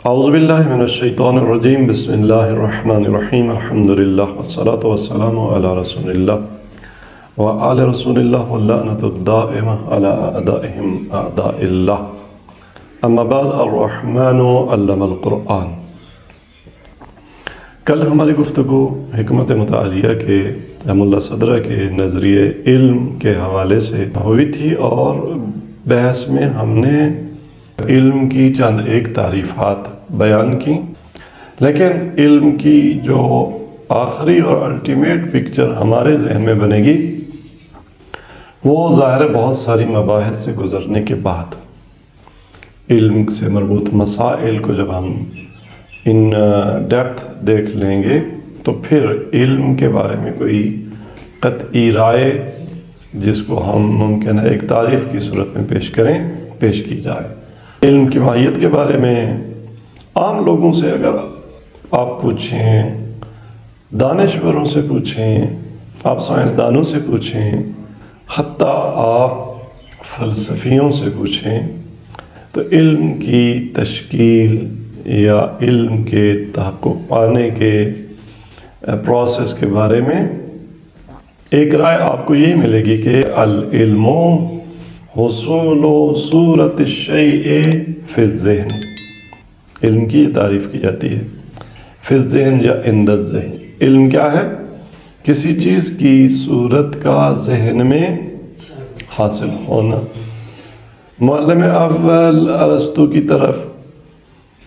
اعوذ باللہ من الشیطان الرجیم بسم اللہ الرحمن الرحیم الحمد للہ والصلاة والسلام علی رسول اللہ وآل رسول اللہ واللعنۃ الدائمہ علی اعدائہم اعداء اللہ. اما بعد، الرحمن علم القرآن. کل ہماری گفتگو حکمت متعالیہ کے ملا صدرہ کے نظریے علم کے حوالے سے ہوئی تھی، اور بحث میں ہم نے علم کی چند ایک تعریفات بیان کی، لیکن علم کی جو آخری اور الٹیمیٹ پکچر ہمارے ذہن میں بنے گی وہ ظاہر بہت ساری مباحث سے گزرنے کے بعد علم سے مربوط مسائل کو جب ہم ان ڈیپتھ دیکھ لیں گے تو پھر علم کے بارے میں کوئی قطعی رائے جس کو ہم ممکن ہے ایک تعریف کی صورت میں پیش کی جائے. علم کی ماہیت کے بارے میں عام لوگوں سے اگر آپ پوچھیں، دانشوروں سے پوچھیں، آپ سائنسدانوں سے پوچھیں، حتیٰ آپ فلسفیوں سے پوچھیں، تو علم کی تشکیل یا علم کے تحقق پانے کے پروسیس کے بارے میں ایک رائے آپ کو یہی ملے گی کہ العلم حصول صورت الشیء فی الذہن. علم کی یہ تعریف کی جاتی ہے فی الذہن یا عند الذہن. علم کیا ہے؟ کسی چیز کی صورت کا ذہن میں حاصل ہونا. معلم اول ارسطو کی طرف،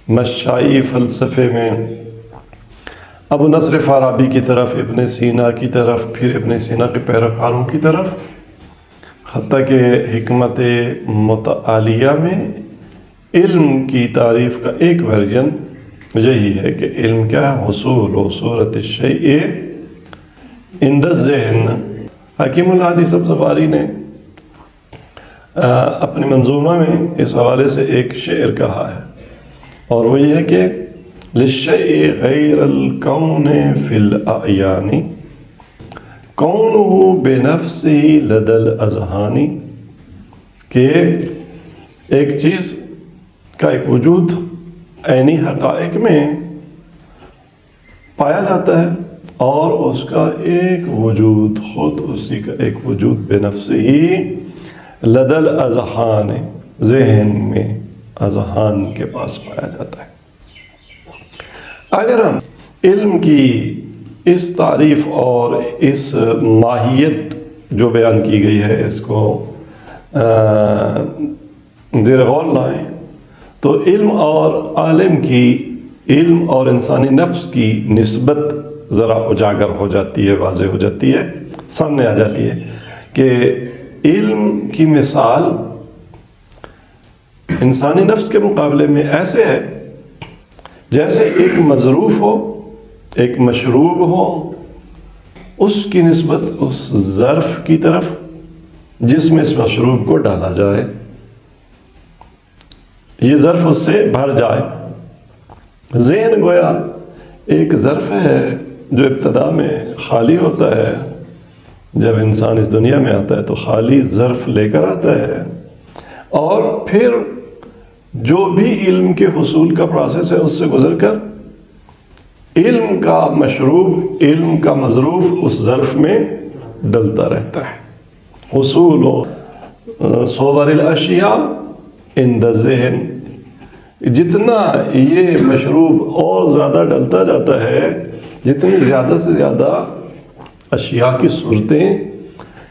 مشائی فلسفے میں ابو نصر فارابی کی طرف، ابن سینا کی طرف، پھر ابن سینا کے پیروکاروں کی طرف، حتیٰ کہ حکمت متعالیہ میں علم کی تعریف کا ایک ورژن یہی ہے کہ علم کیا ہے؟ حصول و صورت الشیء عند الذہن. حکیم الحدیث سبزواری نے اپنی منظومہ میں اس حوالے سے ایک شعر کہا ہے، اور وہ یہ ہے کہ للشیء غیر الکون فی الاعیان کونہ بنفسہ لدى الاذہان. کہ ایک چیز کا ایک وجود عینی حقائق میں پایا جاتا ہے، اور اس کا ایک وجود، خود اسی کا ایک وجود بنفسہ ہی لدى الاذہان، ذہن میں اذہان کے پاس پایا جاتا ہے. اگر ہم علم کی اس تعریف اور اس ماہیت جو بیان کی گئی ہے اس کو زیر غور لائیں تو علم اور عالم کی، علم اور انسانی نفس کی نسبت ذرا اجاگر ہو جاتی ہے، واضح ہو جاتی ہے، سامنے آ جاتی ہے کہ علم کی مثال انسانی نفس کے مقابلے میں ایسے ہے جیسے ایک مظروف ہو، ایک مشروب ہو، اس کی نسبت اس ظرف کی طرف جس میں اس مشروب کو ڈالا جائے. یہ ظرف اس سے بھر جائے. ذہن گویا ایک ظرف ہے جو ابتدا میں خالی ہوتا ہے. جب انسان اس دنیا میں آتا ہے تو خالی ظرف لے کر آتا ہے، اور پھر جو بھی علم کے حصول کا پروسیس ہے اس سے گزر کر علم کا مشروب، علم کا مظروف اس ظرف میں ڈلتا رہتا ہے. حصول و صور الاشیاء عند الذہن. جتنا یہ مشروب اور زیادہ ڈلتا جاتا ہے، جتنی زیادہ سے زیادہ اشیاء کی صورتیں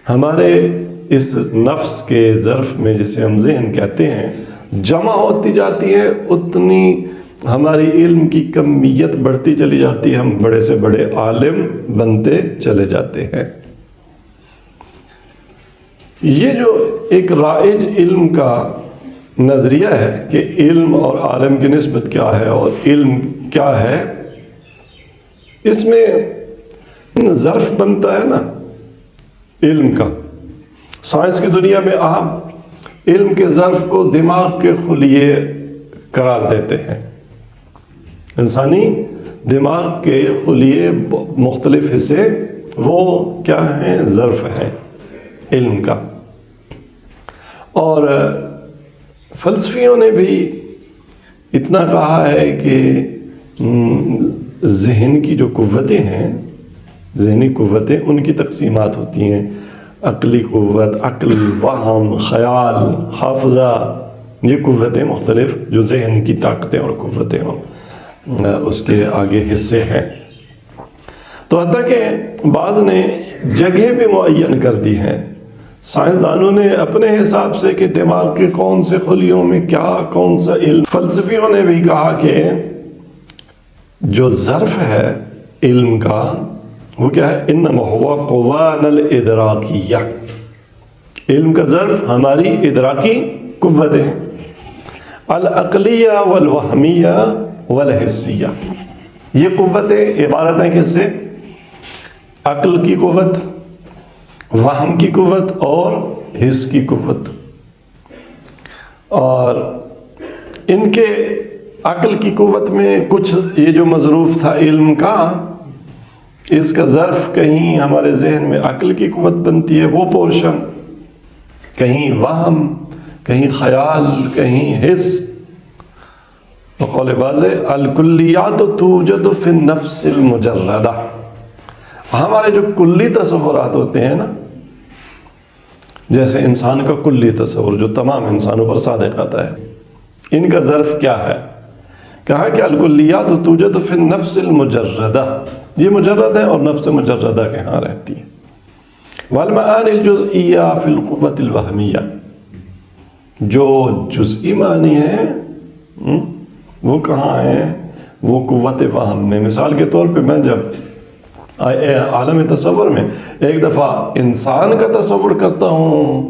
ہمارے اس نفس کے ظرف میں، جسے ہم ذہن کہتے ہیں، جمع ہوتی جاتی ہیں، اتنی ہماری علم کی کمیت بڑھتی چلی جاتی ہے، ہم بڑے سے بڑے عالم بنتے چلے جاتے ہیں. یہ جو ایک رائج علم کا نظریہ ہے کہ علم اور عالم کی نسبت کیا ہے اور علم کیا ہے، اس میں ظرف بنتا ہے نا علم کا. سائنس کی دنیا میں آپ علم کے ظرف کو دماغ کے خلیے قرار دیتے ہیں. انسانی دماغ کے خلیے مختلف حصے وہ کیا ہیں؟ ظرف ہیں علم کا. اور فلسفیوں نے بھی اتنا کہا ہے کہ ذہن کی جو قوتیں ہیں، ذہنی قوتیں، ان کی تقسیمات ہوتی ہیں، عقلی قوت، عقل، وہم، خیال، حافظہ، یہ قوتیں مختلف جو ذہن کی طاقتیں اور قوتیں ہوں، اس کے آگے حصے ہیں۔ تو حتیٰ کہ بعض نے جگہ بھی معین کر دی ہیں، سائنسدانوں نے اپنے حساب سے کہ دماغ کے کون سے خلیوں میں کیا کون سا علم، فلسفیوں نے بھی کہا کہ جو ظرف ہے علم کا وہ کیا ہے، انما هو قوانا الادراکیہ، علم کا ظرف ہماری ادراکی قوتیں ہیں، العقلیہ والوہمیہ والحسیہ، یہ قوتیں عبارت ہیں کس سے؟ عقل کی قوت، وہم کی قوت اور حس کی قوت۔ اور ان کے عقل کی قوت میں کچھ یہ جو مظروف تھا علم کا، اس کا ظرف کہیں ہمارے ذہن میں عقل کی قوت بنتی ہے وہ پورشن، کہیں وہم، کہیں خیال، کہیں حس۔ قول باز الکلیات توجد فی النفس المجردہ، ہمارے جو کلی تصورات ہوتے ہیں نا، جیسے انسان کا کلی تصور جو تمام انسانوں پر صادق آتا ہے، ان کا ظرف کیا ہے؟ کہا کہ الکلیات توجد فی النفس المجردہ، یہ مجرد ہے اور نفس مجردہ کے ہاں رہتی ہے، والمعانی الجزئیہ فی القوۃ الوہمیہ، جو جزئی معنی ہیں وہ کہاں ہیں؟ وہ قوت وہم میں۔ مثال کے طور پہ میں جب عالم تصور میں ایک دفعہ انسان کا تصور کرتا ہوں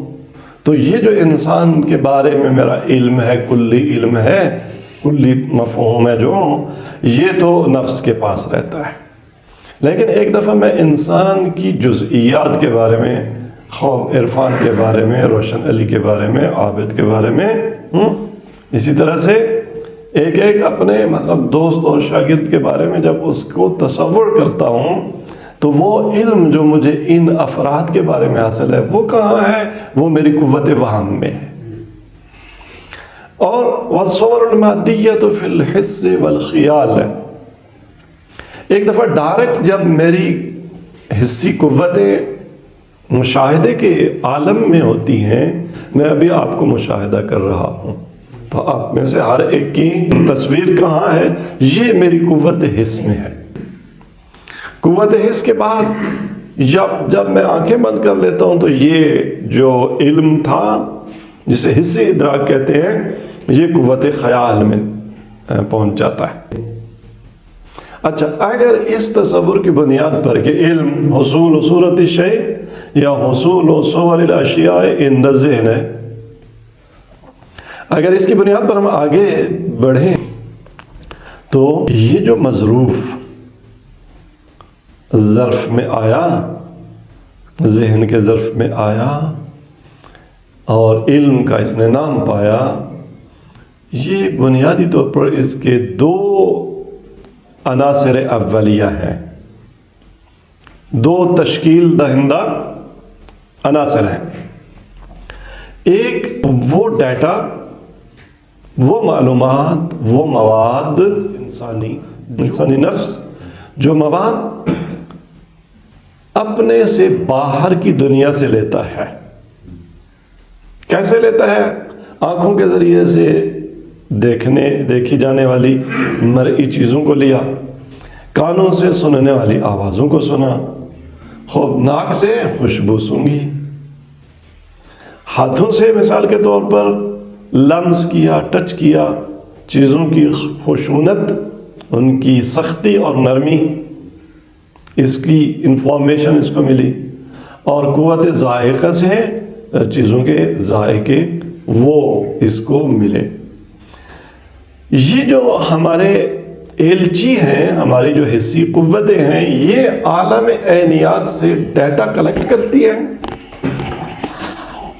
تو یہ جو انسان کے بارے میں میرا علم ہے، کلی علم ہے، کلی مفہوم ہے، جو یہ تو نفس کے پاس رہتا ہے۔ لیکن ایک دفعہ میں انسان کی جزئیات کے بارے میں، خواب عرفان کے بارے میں، روشن علی کے بارے میں، عابد کے بارے میں، اسی طرح سے ایک ایک اپنے مطلب دوست اور شاگرد کے بارے میں جب اس کو تصور کرتا ہوں تو وہ علم جو مجھے ان افراد کے بارے میں حاصل ہے وہ کہاں ہے؟ وہ میری قوت وہم میں ہے۔ اور والصور المادیۃ فی الحس والخیال ہے، ایک دفعہ ڈائریکٹ جب میری حسی قوتیں مشاہدے کے عالم میں ہوتی ہیں، میں ابھی آپ کو مشاہدہ کر رہا ہوں تو آپ میں سے ہر ایک کی تصویر کہاں ہے؟ یہ میری قوت حس میں ہے۔ قوت حس کے بعد جب میں آنکھیں بند کر لیتا ہوں تو یہ جو علم تھا جسے حسی ادراک کہتے ہیں، یہ قوت خیال میں پہنچ جاتا ہے۔ اچھا، اگر اس تصور کی بنیاد پر کہ علم حصول و صورت الشیء یا حصول و صور الاشیاء عند الذہن ہے، اگر اس کی بنیاد پر ہم آگے بڑھیں تو یہ جو مظروف ظرف میں آیا، ذہن کے ظرف میں آیا اور علم کا اس نے نام پایا، یہ بنیادی طور پر اس کے دو عناصر اولیہ ہیں، دو تشکیل دہندہ عناصر ہیں۔ ایک وہ ڈیٹا، وہ معلومات، وہ مواد، انسانی نفس جو مواد اپنے سے باہر کی دنیا سے لیتا ہے۔ کیسے لیتا ہے؟ آنکھوں کے ذریعے سے دیکھی جانے والی مرئی چیزوں کو لیا، کانوں سے سننے والی آوازوں کو سنا، خوب ناک سے خوشبو سونگھی، ہاتھوں سے مثال کے طور پر لمس کیا، ٹچ کیا، چیزوں کی خشونت، ان کی سختی اور نرمی، اس کی انفارمیشن اس کو ملی، اور قوت ذائقہ سے چیزوں کے ذائقے وہ اس کو ملے۔ یہ جو ہمارے ایلچی ہیں، ہماری جو حسی قوتیں ہیں، یہ عالم عینیات سے ڈیٹا کلیکٹ کرتی ہیں۔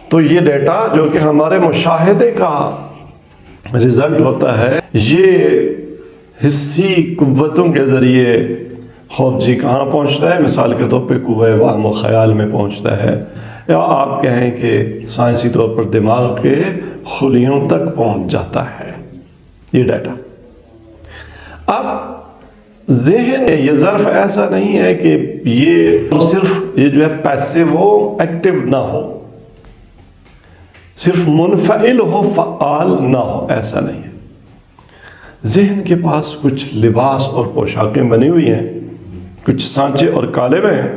تو یہ ڈیٹا جو کہ ہمارے مشاہدے کا رزلٹ ہوتا ہے، یہ حسی قوتوں کے ذریعے خوب جی کہاں پہنچتا ہے؟ مثال کے طور پہ قوہ وہم و خیال میں پہنچتا ہے، یا آپ کہیں کہ سائنسی طور پر دماغ کے خلیوں تک پہنچ جاتا ہے۔ یہ ڈیٹا. اب ذہن یہ ظرف ایسا نہیں ہے کہ یہ صرف یہ جو ہے پیسو ہو، ایکٹیو نہ ہو، صرف منفعل ہو، فعال نہ ہو، ایسا نہیں ہے. ذہن کے پاس کچھ لباس اور پوشاکیں بنی ہوئی ہیں، کچھ سانچے اور قالب ہیں.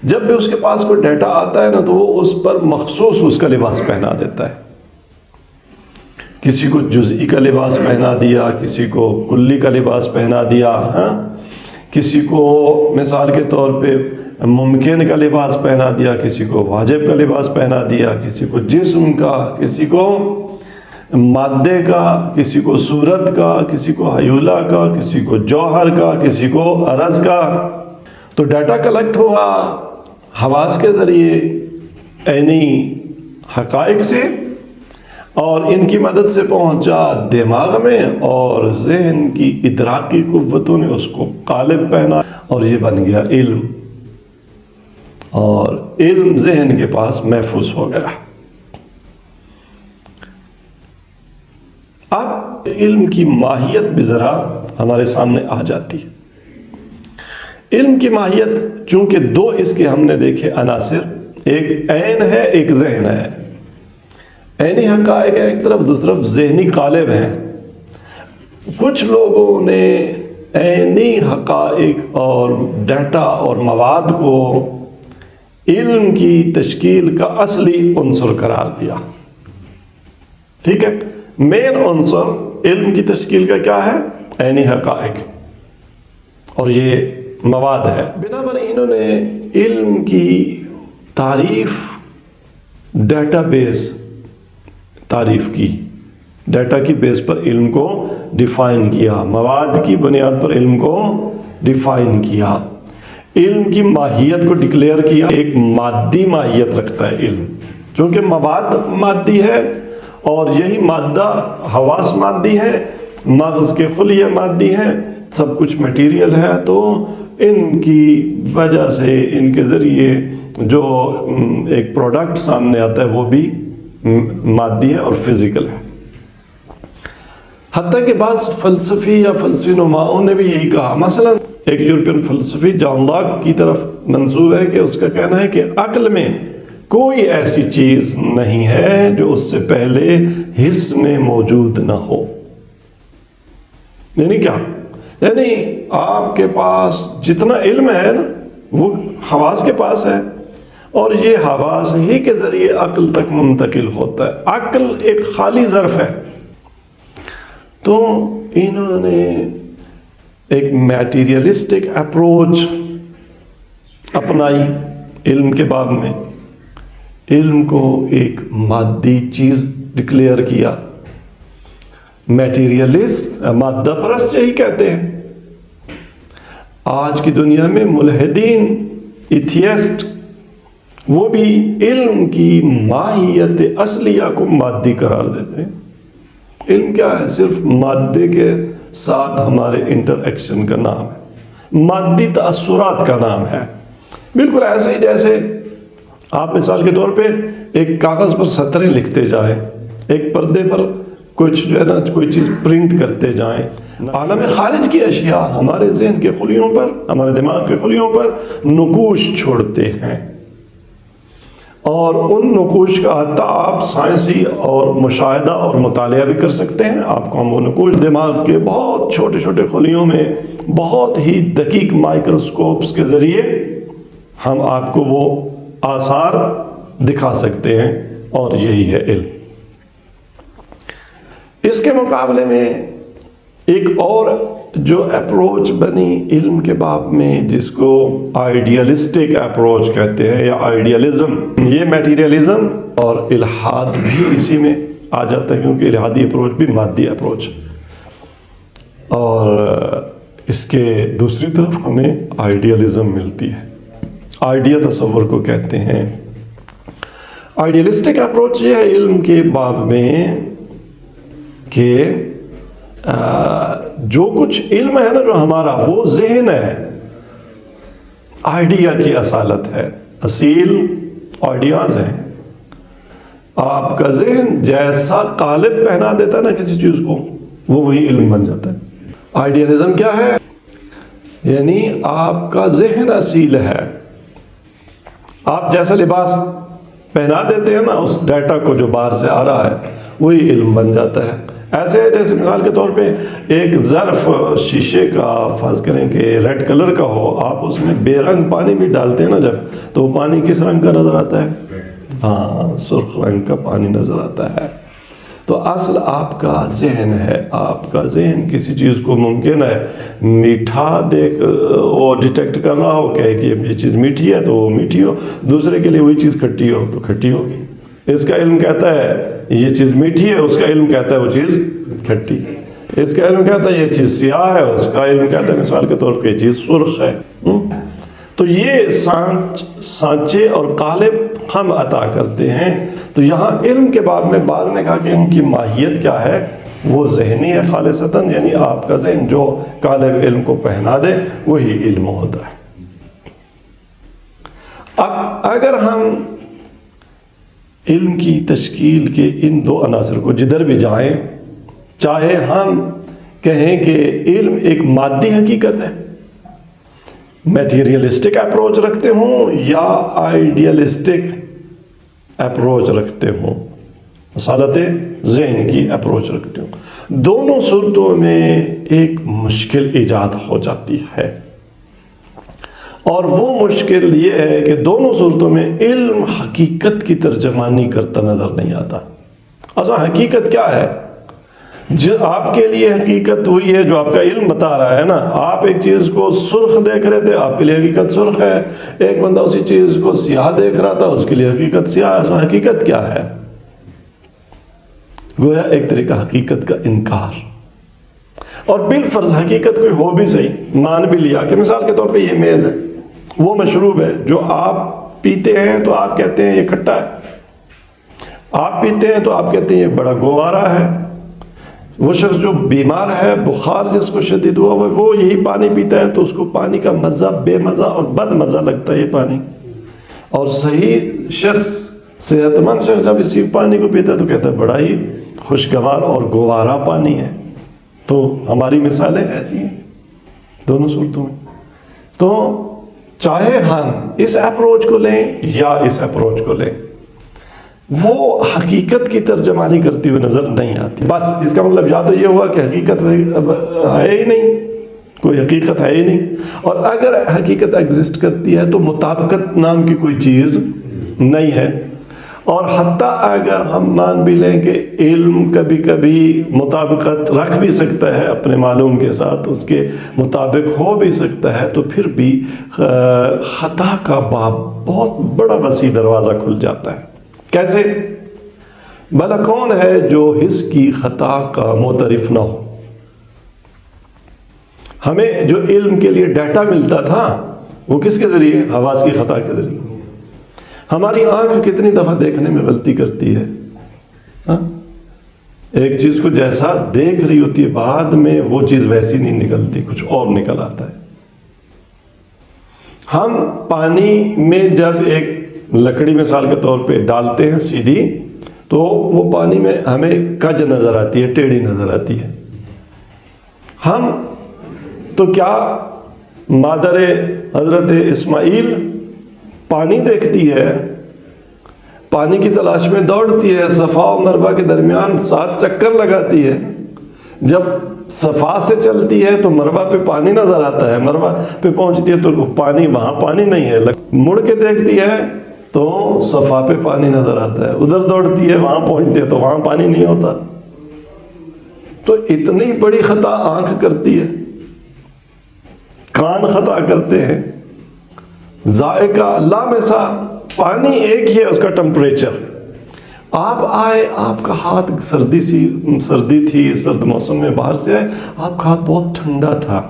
جب بھی اس کے پاس کوئی ڈیٹا آتا ہے نا تو وہ اس پر مخصوص اس کا لباس پہنا دیتا ہے. کسی کو جزئی کا لباس پہنا دیا، کسی کو کلی کا لباس پہنا دیا، کسی کو مثال کے طور پہ ممکن کا لباس پہنا دیا، کسی کو واجب کا لباس پہنا دیا، کسی کو جسم کا، کسی کو مادے کا، کسی کو صورت کا، کسی کو حیولہ کا، کسی کو جوہر کا، کسی کو عرض کا. تو ڈیٹا کلیکٹ ہوا حواس کے ذریعے عینی حقائق سے، اور ان کی مدد سے پہنچا دماغ میں، اور ذہن کی ادراکی قوتوں نے اس کو قالب پہنا، اور یہ بن گیا علم، اور علم ذہن کے پاس محفوظ ہو گیا. اب علم کی ماہیت بھی ذرا ہمارے سامنے آ جاتی ہے. علم کی ماہیت چونکہ دو اس کے ہم نے دیکھے عناصر، ایک عین ہے، ایک ذہن ہے. عینی حقائق ہے ایک طرف، دوسری طرف ذہنی قالب ہیں. کچھ لوگوں نے عینی حقائق اور ڈیٹا اور مواد کو علم کی تشکیل کا اصلی عنصر قرار دیا. ٹھیک ہے، مین عنصر علم کی تشکیل کا کیا ہے؟ عینی حقائق، اور یہ مواد ہے. بنابر انہوں نے علم کی تعریف ڈیٹا بیس تعریف کی، ڈیٹا کی بیس پر علم کو ڈیفائن کیا، مواد کی بنیاد پر علم کو ڈیفائن کیا، علم کی ماہیت کو ڈکلیئر کیا. ایک مادی ماہیت رکھتا ہے علم، چونکہ مواد مادی ہے، اور یہی مادہ حواس مادی ہے، مغز کے خلیے مادی ہیں، سب کچھ میٹیریل ہے. تو ان کی وجہ سے ان کے ذریعے جو ایک پروڈکٹ سامنے آتا ہے وہ بھی مادی ہے اور فزیکل ہے. حتیٰ کہ بعض فلسفی یا فلسفی نماؤں نے بھی یہی کہا. مثلا ایک یورپین فلسفی جان لاک کی طرف منسوب ہے کہ اس کا کہنا ہے کہ عقل میں کوئی ایسی چیز نہیں ہے جو اس سے پہلے حس میں موجود نہ ہو. یعنی کیا؟ یعنی آپ کے پاس جتنا علم ہے نا وہ حواس کے پاس ہے، اور یہ حواس ہی کے ذریعے عقل تک منتقل ہوتا ہے. عقل ایک خالی ظرف ہے. تو انہوں نے ایک میٹیریلسٹک اپروچ اپنائی علم کے باب میں، علم کو ایک مادی چیز ڈکلیئر کیا. میٹیریلسٹ مادہ پرست یہی کہتے ہیں. آج کی دنیا میں ملحدین، ایتھیسٹ، وہ بھی علم کی ماہیت اصلیہ کو مادی قرار دیتے ہیں. علم کیا ہے؟ صرف مادے کے ساتھ ہمارے انٹر ایکشن کا نام ہے، مادی تأثرات کا نام ہے. بالکل ایسے ہی جیسے آپ مثال کے طور پہ ایک کاغذ پر سطریں لکھتے جائیں، ایک پردے پر کچھ جو ہے نا کوئی چیز پرنٹ کرتے جائیں. عالم خارج کی اشیاء ہمارے ذہن کے خلیوں پر، ہمارے دماغ کے خلیوں پر نقوش چھوڑتے ہیں، اور ان نقوش کا حتیٰ آپ سائنسی اور مشاہدہ اور مطالعہ بھی کر سکتے ہیں. آپ کو ہم وہ نقوش دماغ کے بہت چھوٹے چھوٹے خلیوں میں بہت ہی دقیق مائکروسکوپس کے ذریعے ہم آپ کو وہ آثار دکھا سکتے ہیں، اور یہی ہے علم. اس کے مقابلے میں ایک اور جو اپروچ بنی علم کے باب میں، جس کو آئیڈیلسٹک اپروچ کہتے ہیں یا آئیڈیلزم، یہ میٹیریلزم اور الحاد بھی اسی میں آ جاتا ہے، کیونکہ الحادی اپروچ بھی مادی اپروچ. اور اس کے دوسری طرف ہمیں آئیڈیلزم ملتی ہے. آئیڈیا تصور کو کہتے ہیں. آئیڈیلسٹک اپروچ یہ ہے علم کے باب میں کہ جو کچھ علم ہے نا جو ہمارا، وہ ذہن ہے، آئیڈیا کی اصالت ہے، اصیل آئیڈیاز ہیں. آپ کا ذہن جیسا قالب پہنا دیتا نا کسی چیز کو، وہ وہی علم بن جاتا ہے۔ آئیڈیالزم کیا ہے؟ یعنی آپ کا ذہن اصیل ہے، آپ جیسا لباس پہنا دیتے ہیں نا اس ڈیٹا کو جو باہر سے آ رہا ہے، وہی علم بن جاتا ہے۔ ایسے جیسے مثال کے طور پہ ایک ظرف شیشے کا فرض کریں کہ ریڈ کلر کا ہو، آپ اس میں بے رنگ پانی بھی ڈالتے ہیں نا جب، تو وہ پانی کس رنگ کا نظر آتا ہے؟ ہاں، سرخ رنگ کا پانی نظر آتا ہے۔ تو اصل آپ کا ذہن ہے، آپ کا ذہن کسی چیز کو ممکن ہے میٹھا دیکھ وہ ڈیٹیکٹ کر رہا ہو کہ یہ چیز میٹھی ہے تو وہ میٹھی ہو، دوسرے کے لیے وہی چیز کھٹی ہو تو کھٹی ہوگی۔ اس کا علم کہتا ہے یہ چیز میٹھی ہے، اس کا علم کہتا ہے وہ چیز کھٹی۔ اس کا علم کہتا ہے یہ چیز سیاہ ہے، اس کا علم کہتا ہے مثال کے طور پہ یہ چیز سرخ ہے۔ تو یہ سانچے اور قالب ہم عطا کرتے ہیں۔ تو یہاں علم کے باب میں بعض نے کہا کہ ان کی ماہیت کیا ہے؟ وہ ذہنی ہے خالصتاً، یعنی آپ کا ذہن جو قالب علم کو پہنا دے وہی علم ہوتا ہے۔ اب اگر ہم علم کی تشکیل کے ان دو عناصر کو جدھر بھی جائیں، چاہے ہم کہیں کہ علم ایک مادی حقیقت ہے، میٹیریلسٹک اپروچ رکھتے ہوں یا آئیڈیالسٹک اپروچ رکھتے ہوں، اصالت ذہن کی اپروچ رکھتے ہوں، دونوں صورتوں میں ایک مشکل ایجاد ہو جاتی ہے۔ اور وہ مشکل یہ ہے کہ دونوں صورتوں میں علم حقیقت کی ترجمانی کرتا نظر نہیں آتا۔ اصل حقیقت کیا ہے؟ جو آپ کے لیے حقیقت وہی ہے جو آپ کا علم بتا رہا ہے نا۔ آپ ایک چیز کو سرخ دیکھ رہے تھے، آپ کے لیے حقیقت سرخ ہے۔ ایک بندہ اسی چیز کو سیاہ دیکھ رہا تھا، اس کے لیے حقیقت سیاہ ہے۔ حقیقت کیا ہے؟ گویا ایک طریقہ حقیقت کا انکار۔ اور بالفرض حقیقت کوئی ہو بھی صحیح، مان بھی لیا کہ مثال کے طور پہ یہ میز ہے، وہ مشروب ہے جو آپ پیتے ہیں تو آپ کہتے ہیں یہ کھٹا ہے، آپ پیتے ہیں تو آپ کہتے ہیں یہ بڑا گوارا ہے۔ وہ شخص جو بیمار ہے، بخار جس کو شدید ہوا وہ یہی پانی پیتا ہے تو اس کو پانی کا مزہ بے مزہ اور بد مزہ لگتا ہے یہ پانی۔ اور صحیح شخص، صحت مند شخص جب اسی پانی کو پیتا ہے تو کہتا ہے بڑا ہی خوشگوار اور گوارا پانی ہے۔ تو ہماری مثالیں ایسی ہیں دونوں صورتوں میں۔ تو چاہے ہم اس اپروچ کو لیں یا اس اپروچ کو لیں، وہ حقیقت کی ترجمانی کرتی ہوئی نظر نہیں آتی۔ بس اس کا مطلب یا تو یہ ہوا کہ حقیقت ہے ہی نہیں، کوئی حقیقت ہے ہی نہیں، اور اگر حقیقت ایگزسٹ کرتی ہے تو مطابقت نام کی کوئی چیز نہیں ہے۔ اور حتیٰ اگر ہم مان بھی لیں کہ علم کبھی کبھی مطابقت رکھ بھی سکتا ہے اپنے معلوم کے ساتھ، اس کے مطابق ہو بھی سکتا ہے، تو پھر بھی خطا کا باب بہت بڑا وسیع دروازہ کھل جاتا ہے۔ کیسے؟ بھلا کون ہے جو حس کی خطا کا معترف نہ ہو؟ ہمیں جو علم کے لیے ڈیٹا ملتا تھا وہ کس کے ذریعے؟ حواس کی خطا کے ذریعے۔ ہماری آنکھ کتنی دفعہ دیکھنے میں غلطی کرتی ہے؟ ایک چیز کو جیسا دیکھ رہی ہوتی ہے بعد میں وہ چیز ویسی نہیں نکلتی، کچھ اور نکل آتا ہے۔ ہم پانی میں جب ایک لکڑی مثال کے طور پہ ڈالتے ہیں سیدھی، تو وہ پانی میں ہمیں کج نظر آتی ہے، ٹیڑھی نظر آتی ہے۔ ہم تو کیا مادر حضرت اسماعیل پانی دیکھتی ہے، پانی کی تلاش میں دوڑتی ہے، صفا و مروہ کے درمیان 7 چکر لگاتی ہے۔ جب صفا سے چلتی ہے تو مروہ پہ پانی نظر آتا ہے، مروہ پہ پہنچتی ہے تو پانی، وہاں پانی نہیں ہے۔ مڑ کے دیکھتی ہے تو صفا پہ پانی نظر آتا ہے، ادھر دوڑتی ہے وہاں پہنچتی ہے تو وہاں پانی نہیں ہوتا۔ تو اتنی بڑی خطا آنکھ کرتی ہے، کان خطا کرتے ہیں، ذائقہ لامسا، پانی ایک ہی ہے اس کا ٹمپریچر۔ آپ آئے، آپ کا ہاتھ سردی تھی، سرد موسم میں باہر سے آئے، آپ کا ہاتھ بہت ٹھنڈا تھا،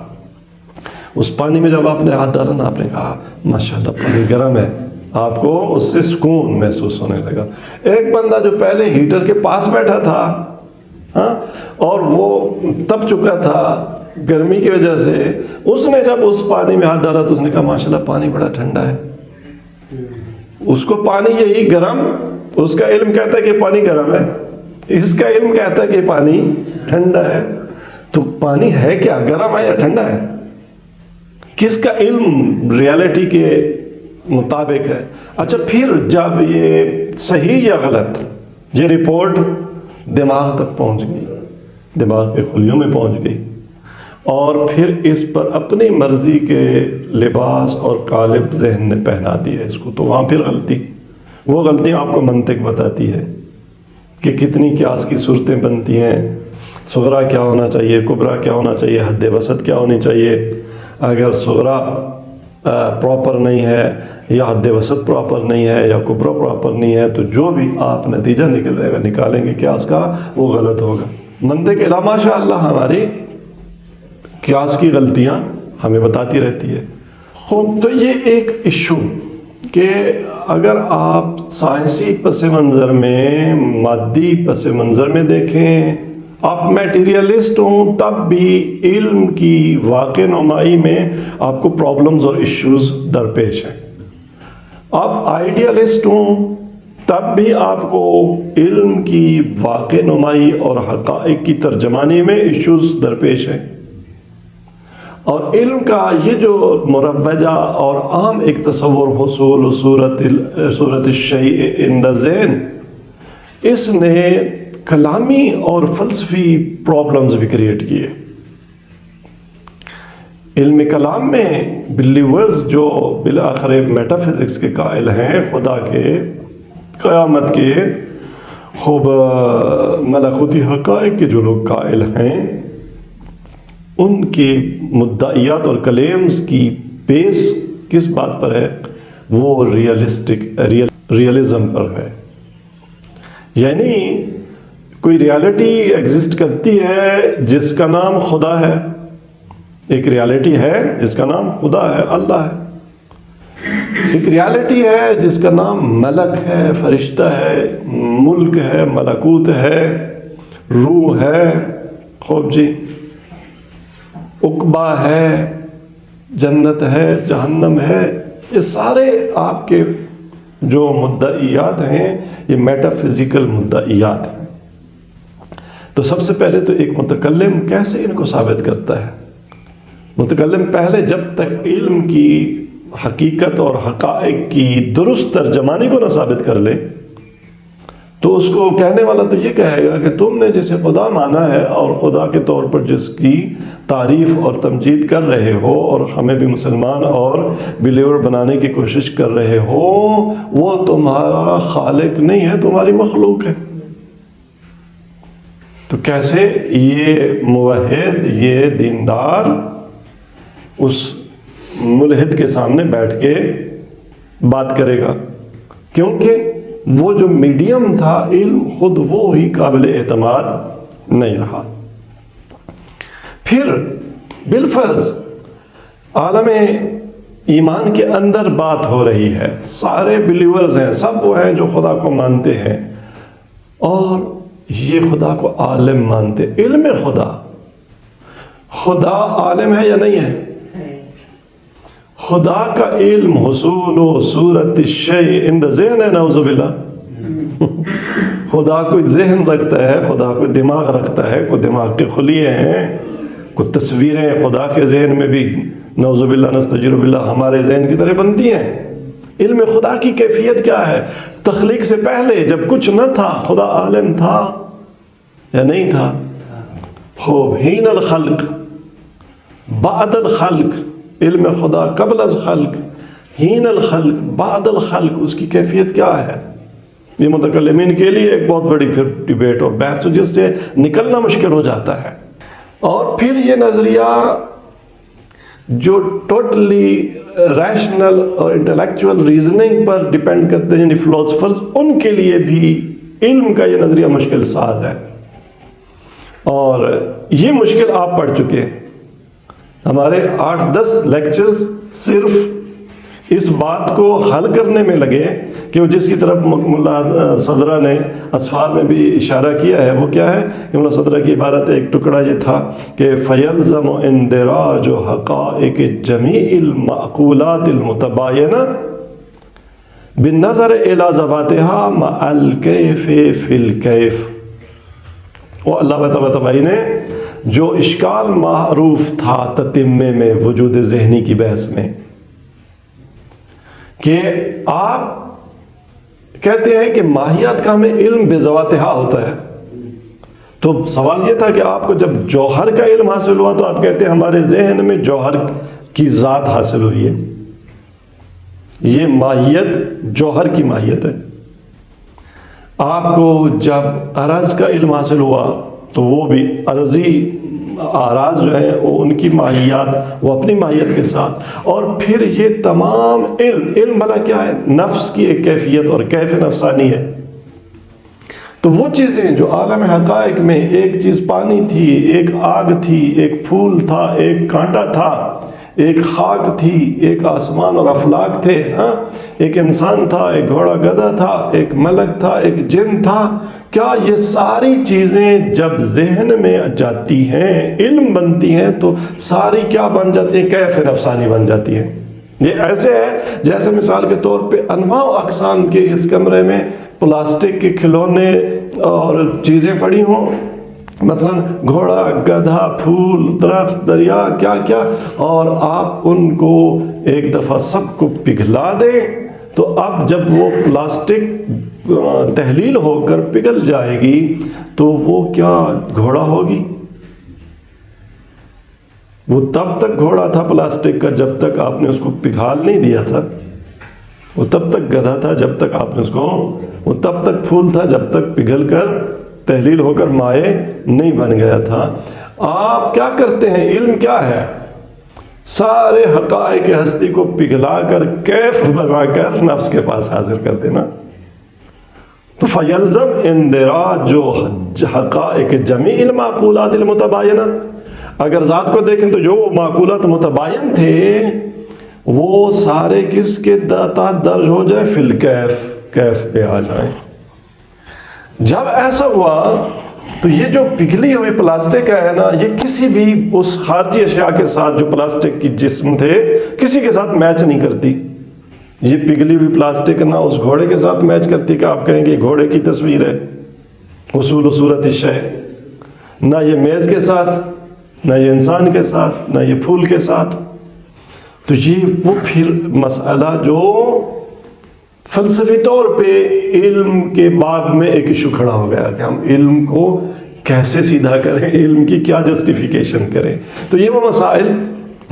اس پانی میں جب آپ نے ہاتھ ڈالا نا، آپ نے کہا ماشاءاللہ پانی گرم ہے، آپ کو اس سے سکون محسوس ہونے لگا۔ ایک بندہ جو پہلے ہیٹر کے پاس بیٹھا تھا اور وہ تپ چکا تھا گرمی کی وجہ سے، اس نے جب اس پانی میں ہاتھ ڈالا تو اس نے کہا ماشاءاللہ پانی بڑا ٹھنڈا ہے۔ اس کو پانی یہی گرم، اس کا علم کہتا ہے کہ پانی گرم ہے، اس کا علم کہتا ہے کہ پانی ٹھنڈا ہے۔ تو پانی ہے کیا، گرم ہے یا ٹھنڈا ہے؟ کس کا علم ریالٹی کے مطابق ہے؟ اچھا پھر جب یہ صحیح یا غلط، یہ رپورٹ دماغ تک پہنچ گئی، دماغ کے خلیوں میں پہنچ گئی، اور پھر اس پر اپنی مرضی کے لباس اور قالب ذہن نے پہنا دیا اس کو، تو وہاں پھر غلطی، وہ غلطی آپ کو منطق بتاتی ہے کہ کتنی قیاس کی صورتیں بنتی ہیں، صغرا کیا ہونا چاہیے، کبرا کیا ہونا چاہیے، حد وسط کیا ہونی چاہیے، اگر صغرا پراپر نہیں ہے یا حد وسط پراپر نہیں ہے یا کبرا پراپر نہیں ہے، تو جو بھی آپ نتیجہ نکالیں گے قیاس کا وہ غلط ہوگا۔ منطق الہ ماشاء اللہ ہماری قیاس کی غلطیاں ہمیں بتاتی رہتی ہے۔ خوب، تو یہ ایک ایشو کہ اگر آپ سائنسی پس منظر میں، مادی پس منظر میں دیکھیں، آپ میٹیریلسٹ ہوں تب بھی علم کی واقع نمائی میں آپ کو پرابلمز اور ایشوز درپیش ہیں، آپ آئیڈیالسٹ ہوں تب بھی آپ کو علم کی واقع نمائی اور حقائق کی ترجمانی میں ایشوز درپیش ہیں، اور علم کا یہ جو مروجہ اور عام ایک تصور حصول صورت الشیء عند ذہن، اس نے کلامی اور فلسفی پرابلمز بھی کریٹ کیے۔ علم کلام میں بلیورز جو بالآخر میٹا فزکس کے قائل ہیں، خدا کے، قیامت کے، خوب ملکوتی حقائق کے جو لوگ قائل ہیں، ان کے مدعیات اور کلیمز کی بیس کس بات پر ہے؟ وہ ریئلزم پر ہے، یعنی کوئی ریالٹی ایگزسٹ کرتی ہے جس کا نام خدا ہے، ایک ریالٹی ہے جس کا نام خدا ہے، اللہ ہے، ایک ریالٹی ہے جس کا نام ملک ہے، فرشتہ ہے، ملک ہے، ملکوت ہے، روح ہے، خوب جی، عقبہ ہے، جنت ہے، جہنم ہے، یہ سارے آپ کے جو مدعیات ہیں یہ میٹا فزیکل مدعیات ہیں۔ تو سب سے پہلے تو ایک متکلم کیسے ان کو ثابت کرتا ہے؟ متکلم پہلے جب تک علم کی حقیقت اور حقائق کی درست ترجمانی کو نہ ثابت کر لے تو اس کو کہنے والا تو یہ کہے گا کہ تم نے جسے خدا مانا ہے اور خدا کے طور پر جس کی تعریف اور تمجید کر رہے ہو اور ہمیں بھی مسلمان اور بلیور بنانے کی کوشش کر رہے ہو، وہ تمہارا خالق نہیں ہے، تمہاری مخلوق ہے۔ تو کیسے یہ موحد، یہ دیندار اس ملحد کے سامنے بیٹھ کے بات کرے گا؟ کیونکہ وہ جو میڈیم تھا علم، خود وہ ہی قابل اعتماد نہیں رہا۔ پھر بالفرض عالم ایمان کے اندر بات ہو رہی ہے، سارے بلیورز ہیں، سب وہ ہیں جو خدا کو مانتے ہیں اور یہ خدا کو عالم مانتے۔ علم خدا، خدا عالم ہے یا نہیں ہے؟ خدا کا علم حصول و صورت الشیء عند ذہن ہے، نعوذ باللہ۔ خدا کوئی ذہن رکھتا ہے، خدا کوئی دماغ رکھتا ہے، کوئی دماغ کے خلیے ہیں، کوئی تصویریں خدا کے ذہن میں بھی نعوذ باللہ نستجیر باللہ ہمارے ذہن کی طرح بنتی ہیں۔ علم خدا کی کیفیت کیا ہے؟ تخلیق سے پہلے جب کچھ نہ تھا خدا عالم تھا یا نہیں تھا؟ خوب، حین الخلق، بعد الخلق، علم خدا قبل از خلق، حین الخلق، بعد الخلق، اس کی کیفیت کیا ہے؟ یہ متکلمین کے لیے ایک بہت بڑی پھر ڈیبیٹ اور بحث جس سے نکلنا مشکل ہو جاتا ہے۔ اور پھر یہ نظریہ جو ٹوٹلی ریشنل اور انٹلیکچوئل ریزننگ پر ڈیپینڈ کرتے ہیں، یعنی فلاسفرز، ان کے لیے بھی علم کا یہ نظریہ مشکل ساز ہے، اور یہ مشکل آپ پڑھ چکے۔ ہمارے 8-10 لیکچرز صرف اس بات کو حل کرنے میں لگے کہ وہ جس کی طرف ملا صدرہ نے اسفار میں بھی اشارہ کیا ہے، وہ کیا ہے کہ ملا صدرہ کی عبارت ایک ٹکڑا یہ تھا کہ فَيَلْزَمُ اندراج حقائق جمیع المعقولات المتباینہ بالنظر الی ذواتها مع الکیف فی الکیف۔ وہ اللہ بھائی نے جو اشکال معروف تھا تتمے میں وجود ذہنی کی بحث میں، کہ آپ کہتے ہیں کہ ماہیت کا ہمیں علم بے ذواتہا ہوتا ہے، تو سوال یہ تھا کہ آپ کو جب جوہر کا علم حاصل ہوا تو آپ کہتے ہیں ہمارے ذہن میں جوہر کی ذات حاصل ہوئی ہے، یہ ماہیت جوہر کی ماہیت ہے۔ آپ کو جب عرض کا علم حاصل ہوا تو وہ بھی عرضی اعراض جو ہیں وہ ان کی ماہیات وہ اپنی ماہیت کے ساتھ، اور پھر یہ تمام علم بھلا کیا ہے؟ نفس کی ایک کیفیت اور کیف نفسانی ہے۔ تو وہ چیزیں جو عالم حقائق میں ایک چیز پانی تھی، ایک آگ تھی، ایک پھول تھا، ایک کانٹا تھا، ایک خاک تھی، ایک آسمان اور افلاک تھے، ایک انسان تھا، ایک گھوڑا گدھا تھا، ایک ملک تھا، ایک جن تھا، کیا یہ ساری چیزیں جب ذہن میں جاتی ہیں، علم بنتی ہیں، تو ساری کیا بن جاتی ہیں؟ کیف نفسانی بن جاتی ہیں۔ یہ ایسے ہے جیسے مثال کے طور پہ انواع و اقسام کے اس کمرے میں پلاسٹک کے کھلونے اور چیزیں پڑی ہوں، مثلا گھوڑا گدھا پھول درخت دریا کیا کیا، اور آپ ان کو ایک دفعہ سب کو پگھلا دیں تو اب جب وہ پلاسٹک تحلیل ہو کر پگھل جائے گی تو وہ کیا گھوڑا ہوگی؟ وہ تب تک گھوڑا تھا پلاسٹک کا جب تک آپ نے اس کو پگھال نہیں دیا تھا، وہ تب تک گدھا تھا جب تک آپ نے اس کو، وہ تب تک پھول تھا جب تک پگھل کر تحلیل ہو کر مائع نہیں بن گیا تھا۔ آپ کیا کرتے ہیں؟ علم کیا ہے؟ سارے حقائق ہستی کو پگھلا کر کیف بنا کر نفس کے پاس حاضر کر دینا۔ تو فیلزم اندراج جو حقائق جمیع المعقولات المتباینہ، اگر ذات کو دیکھیں تو جو معقولات متباین تھے وہ سارے کس کے تحت درج ہو جائیں؟ فی الکیف، کیف پہ آ جائیں۔ جب ایسا ہوا تو یہ جو پگھلی ہوئی پلاسٹک ہے نا، یہ کسی بھی اس خارجی اشیاء کے ساتھ جو پلاسٹک کی جسم تھے کسی کے ساتھ میچ نہیں کرتی۔ یہ پگھلی ہوئی پلاسٹک نہ اس گھوڑے کے ساتھ میچ کرتی کہ آپ کہیں گے گھوڑے کی تصویر ہے، اصول و صورت الشیء، نہ یہ میز کے ساتھ، نہ یہ انسان کے ساتھ، نہ یہ پھول کے ساتھ۔ تو یہ وہ پھر مسئلہ جو فلسفی طور پہ علم کے باب میں ایک ایشو کھڑا ہو گیا کہ ہم علم کو کیسے سیدھا کریں، علم کی کیا جسٹیفیکیشن کریں۔ تو یہ وہ مسائل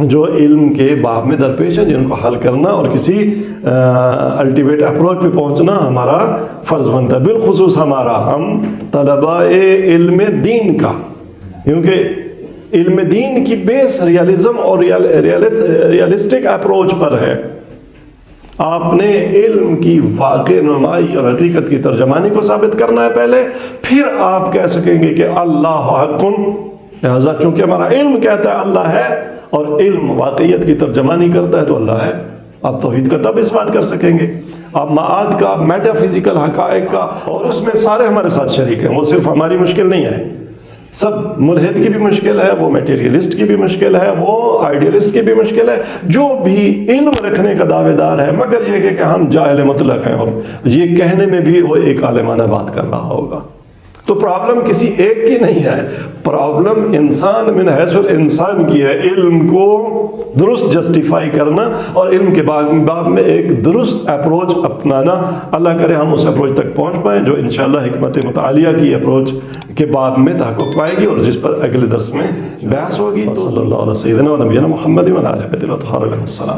جو علم کے باب میں درپیش ہیں جن کو حل کرنا اور کسی الٹیمیٹ اپروچ پہ پہنچنا ہمارا فرض بنتا ہے، بالخصوص ہم طلباء علم دین کا، کیونکہ علم دین کی بیس ریالزم اور ریالسٹک اپروچ پر ہے۔ آپ نے علم کی واقع نمائی اور حقیقت کی ترجمانی کو ثابت کرنا ہے پہلے، پھر آپ کہہ سکیں گے کہ اللہ حق، لہذا چونکہ ہمارا علم کہتا ہے اللہ ہے اور علم واقعیت کی ترجمانی کرتا ہے تو اللہ ہے، آپ توحید کا تب اس بات کر سکیں گے۔ آپ معاد کا، میٹا فزیکل حقائق کا، اور اس میں سارے ہمارے ساتھ شریک ہیں، وہ صرف ہماری مشکل نہیں ہے، سب ملحد کی بھی مشکل ہے، وہ میٹیریلسٹ کی بھی مشکل ہے، وہ آئیڈیلسٹ کی بھی مشکل ہے، جو بھی علم رکھنے کا دعوے دار ہے، مگر یہ کہ ہم جاہل مطلق ہیں، اور یہ کہنے میں بھی وہ ایک عالمانہ بات کر رہا ہوگا۔ تو پرابلم کسی ایک کی نہیں ہے، پرابلم انسان من حیث الانسان کی ہے، علم کو درست جسٹیفائی کرنا اور علم کے باب میں ایک درست اپروچ اپنانا۔ اللہ کرے ہم اس اپروچ تک پہنچ پائیں جو انشاءاللہ حکمت متعالیہ کی اپروچ کے باب میں تحقق پائے گی اور جس پر اگلے درس میں بحث ہوگی۔ صلی اللہ علیہ سیدنا و نبینا محمد و علیہ السلام۔